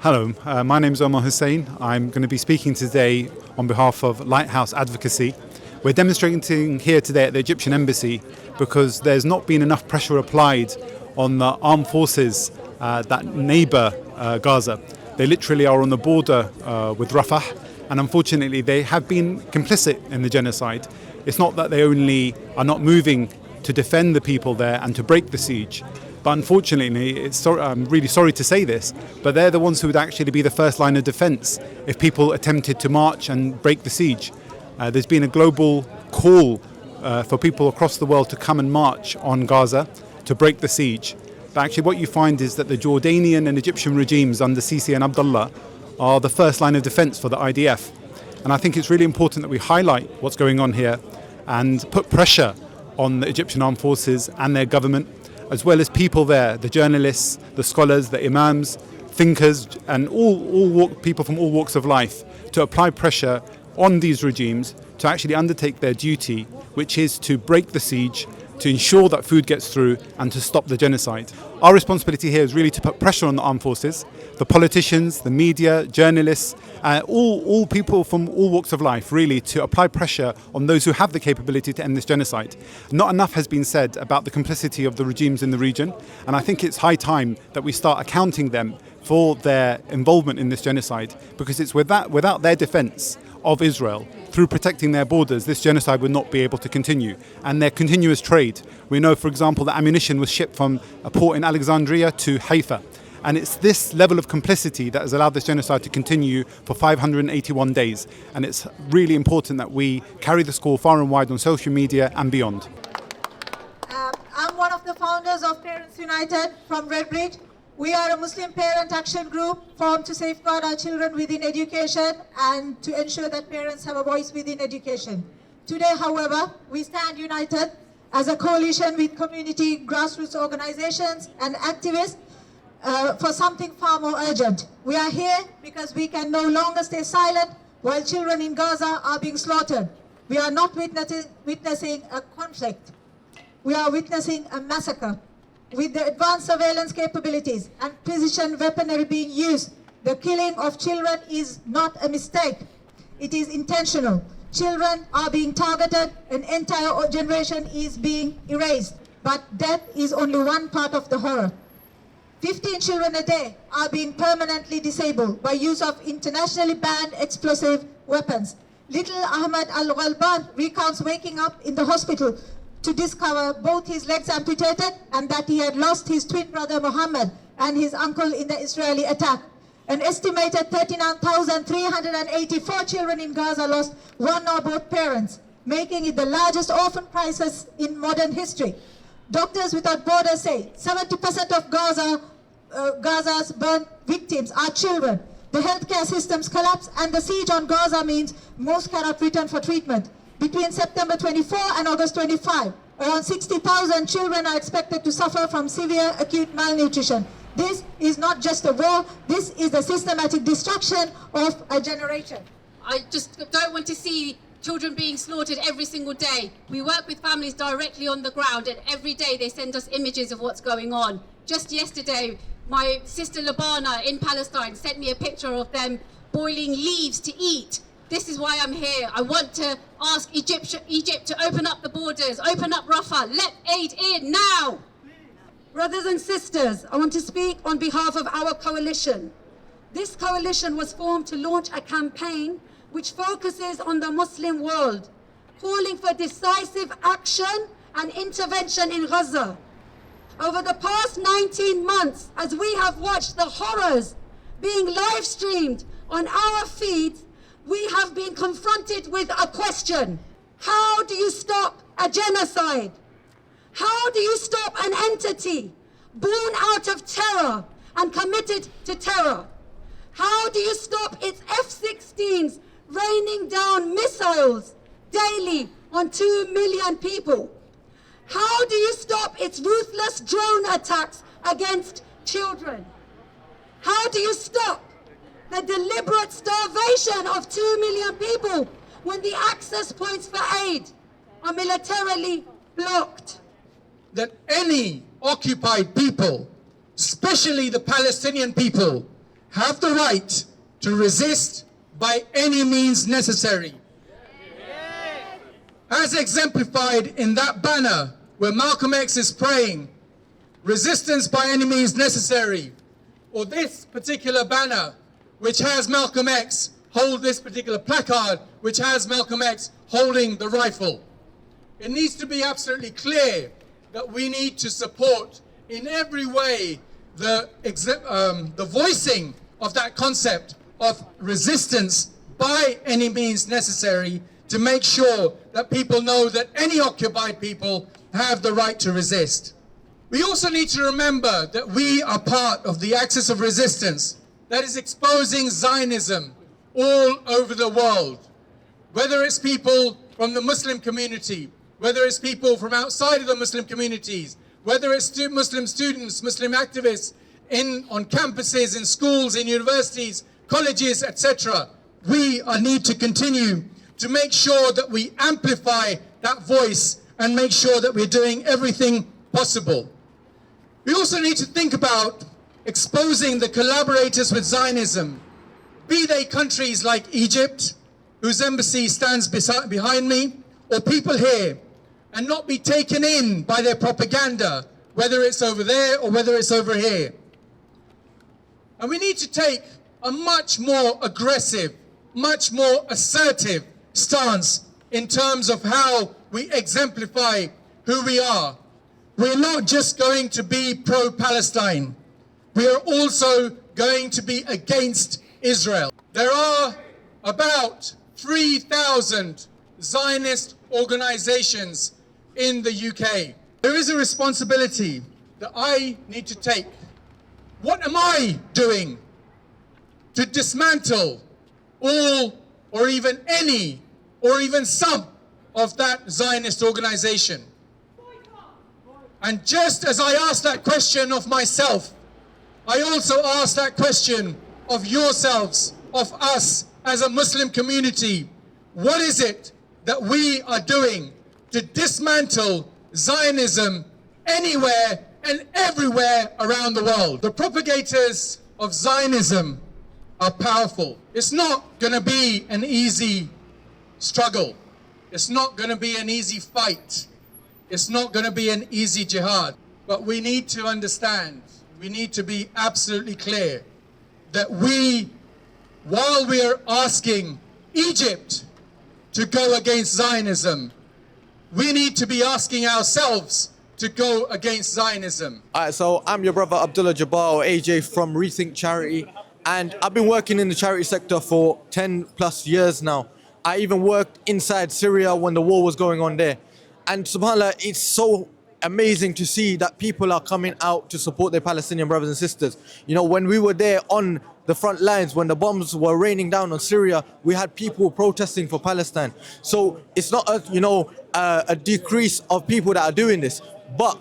Hello, my name is Omar Hussein. I'm going to be speaking today on behalf of Lighthouse Advocacy. We're demonstrating here today at the Egyptian Embassy because there's not been enough pressure applied on the armed forces that neighbour Gaza. They literally are on the border with Rafah, and unfortunately they have been complicit in the genocide. It's not that they only are not moving to defend the people there and to break the siege, but unfortunately, I'm really sorry to say this, but they're the ones who would actually be the first line of defence if people attempted to march and break the siege. There's been a global call for people across the world to come and march on Gaza to break the siege. But actually what you find is that the Jordanian and Egyptian regimes under Sisi and Abdullah are the first line of defence for the IDF. And I think it's really important that we highlight what's going on here and put pressure on the Egyptian armed forces and their government, as well as people there, the journalists, the scholars, the imams, thinkers, and people from all walks of life, to apply pressure on these regimes to actually undertake their duty, which is to break the siege, to ensure that food gets through, and to stop the genocide. Our responsibility here is really to put pressure on the armed forces, the politicians, the media, journalists, all people from all walks of life, really, to apply pressure on those who have the capability to end this genocide. Not enough has been said about the complicity of the regimes in the region, and I think it's high time that we start accounting them for their involvement in this genocide, because it's without their defence of Israel, through protecting their borders, this genocide would not be able to continue. And their continuous trade. We know, for example, that ammunition was shipped from a port in Alexandria to Haifa. And it's this level of complicity that has allowed this genocide to continue for 581 days. And it's really important that we carry the score far and wide on social media and beyond. I'm one of the founders of Parents United from Redbridge. We are a Muslim parent action group formed to safeguard our children within education and to ensure that parents have a voice within education. Today, however, we stand united as a coalition with community grassroots organizations and activists for something far more urgent. We are here because we can no longer stay silent while children in Gaza are being slaughtered. We are not witnessing a conflict. We are witnessing a massacre. With the advanced surveillance capabilities and precision weaponry being used, the killing of children is not a mistake. It is intentional. Children are being targeted, an entire generation is being erased. But death is only one part of the horror. 15 children a day are being permanently disabled by use of internationally banned explosive weapons. Little Ahmed Al-Ghalban recounts waking up in the hospital to discover both his legs amputated and that he had lost his twin brother Mohammed and his uncle in the Israeli attack. An estimated 39,384 children in Gaza lost one or both parents, making it the largest orphan crisis in modern history. Doctors Without Borders say 70% of Gaza's burn victims are children. The healthcare systems collapse, and the siege on Gaza means most cannot return for treatment. Between September 24 and August 25, around 60,000 children are expected to suffer from severe acute malnutrition. This is not just a war, this is the systematic destruction of a generation. I just don't want to see children being slaughtered every single day. We work with families directly on the ground, and every day they send us images of what's going on. Just yesterday, my sister Labana in Palestine sent me a picture of them boiling leaves to eat. This is why I'm here. I want to ask Egypt to open up the borders, open up Rafah, let aid in now. Brothers and sisters, I want to speak on behalf of our coalition. This coalition was formed to launch a campaign which focuses on the Muslim world, calling for decisive action and intervention in Gaza. Over the past 19 months, as we have watched the horrors being live streamed on our feeds, we have been confronted with a question. How do you stop a genocide? How do you stop an entity born out of terror and committed to terror? How do you stop its F-16s raining down missiles daily on 2 million people? How do you stop its ruthless drone attacks against children? How do you stop the deliberate starvation of 2 million people when the access points for aid are militarily blocked? That any occupied people, especially the Palestinian people, have the right to resist by any means necessary. As exemplified in that banner where Malcolm X is praying, resistance by any means necessary, or this particular banner which has Malcolm X hold this particular placard which has Malcolm X holding the rifle. It needs to be absolutely clear that we need to support in every way the voicing of that concept of resistance by any means necessary, to make sure that people know that any occupied people have the right to resist. We also need to remember that we are part of the axis of resistance that is exposing Zionism all over the world. Whether it's people from the Muslim community, whether it's people from outside of the Muslim communities, whether it's Muslim students, Muslim activists on campuses, in schools, in universities, colleges, etc. We need to continue to make sure that we amplify that voice and make sure that we're doing everything possible. We also need to think about exposing the collaborators with Zionism, be they countries like Egypt, whose embassy stands behind me, or people here, and not be taken in by their propaganda, whether it's over there or whether it's over here. And we need to take a much more aggressive, much more assertive stance in terms of how we exemplify who we are. We're not just going to be pro-Palestine. We are also going to be against Israel. There are about 3,000 Zionist organizations in the UK. There is a responsibility that I need to take. What am I doing to dismantle all or even any or even some of that Zionist organization? And just as I asked that question of myself, I also ask that question of yourselves, of us as a Muslim community. What is it that we are doing to dismantle Zionism anywhere and everywhere around the world? The propagators of Zionism are powerful. It's not going to be an easy struggle. It's not going to be an easy fight. It's not going to be an easy jihad. But we need to understand, we need to be absolutely clear that while we are asking Egypt to go against Zionism, we need to be asking ourselves to go against Zionism. So I'm your brother Abdullah Jabbar, or AJ, from Rethink Charity, and I've been working in the charity sector for 10 plus years now. I even worked inside Syria when the war was going on there. And subhanAllah, it's so amazing to see that people are coming out to support their Palestinian brothers and sisters. You know, when we were there on the front lines, when the bombs were raining down on Syria, we had people protesting for Palestine. So it's not a decrease of people that are doing this. But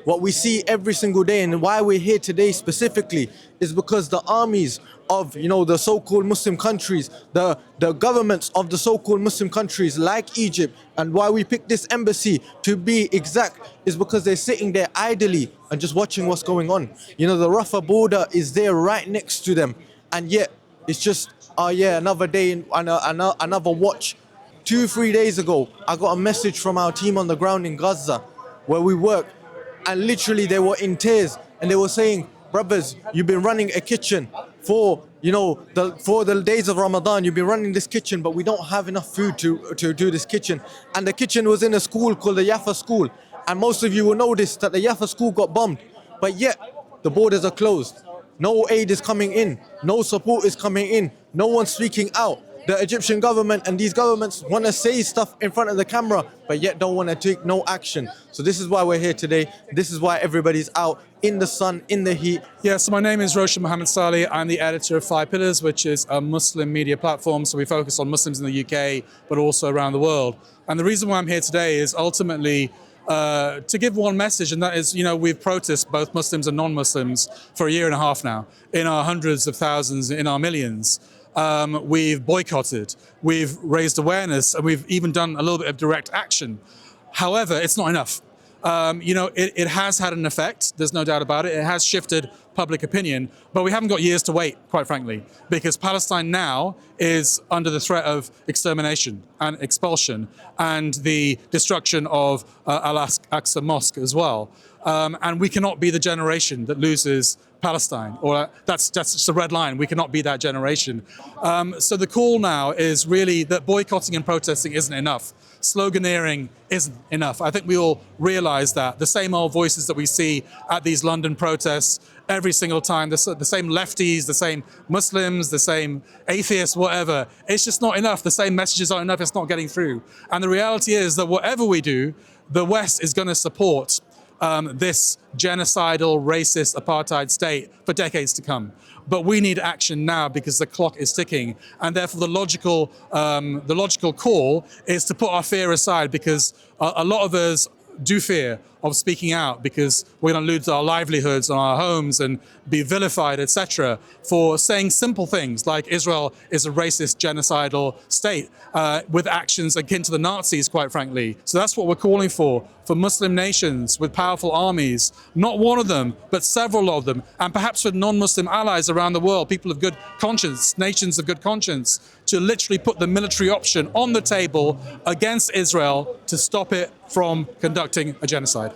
what we see every single day, and why we're here today specifically, is because the armies of, the so-called Muslim countries, the governments of the so-called Muslim countries like Egypt, and why we picked this embassy to be exact, is because they're sitting there idly and just watching what's going on. The Rafah border is there right next to them, and yet it's just, another day and another watch. 2-3 days ago, I got a message from our team on the ground in Gaza, where we work, and literally they were in tears, and they were saying, brothers, you've been running a kitchen for the days of Ramadan. You've been running this kitchen, but we don't have enough food to do this kitchen. And the kitchen was in a school called the Rafah school, and most of you will notice that the Rafah school got bombed, but yet the borders are closed. No aid is coming in, no support is coming in, no one's speaking out. The Egyptian government and these governments want to say stuff in front of the camera, but yet don't want to take no action. So this is why we're here today. This is why everybody's out in the sun, in the heat. Yeah, so my name is Roshan Mohammed Saleh. I'm the editor of 5 Pillars, which is a Muslim media platform. So we focus on Muslims in the UK, but also around the world. And the reason why I'm here today is ultimately to give one message, and that is, we've protested, both Muslims and non-Muslims, for 1.5 years now, in our hundreds of thousands, in our millions. We've boycotted, we've raised awareness, and we've even done a little bit of direct action. However, it's not enough. It has had an effect, there's no doubt about it. It has shifted public opinion, but we haven't got years to wait, quite frankly, because Palestine now is under the threat of extermination and expulsion and the destruction of Al-Aqsa Mosque as well. And we cannot be the generation that loses Palestine, or that's just a red line. We cannot be that generation. So the call now is really that boycotting and protesting isn't enough. Sloganeering isn't enough. I think we all realize that. The same old voices that we see at these London protests every single time, the same lefties, the same Muslims, the same atheists, whatever, it's just not enough. The same messages aren't enough. It's not getting through. And the reality is that whatever we do, the West is going to support this genocidal, racist apartheid state for decades to come. But we need action now because the clock is ticking, and therefore the logical call is to put our fear aside, because a lot of us do fear of speaking out because we're going to lose our livelihoods and our homes and be vilified, etc., for saying simple things like Israel is a racist, genocidal state with actions akin to the Nazis, quite frankly. So that's what we're calling for Muslim nations with powerful armies, not one of them, but several of them, and perhaps with non-Muslim allies around the world, people of good conscience, nations of good conscience, to literally put the military option on the table against Israel to stop it from conducting a genocide.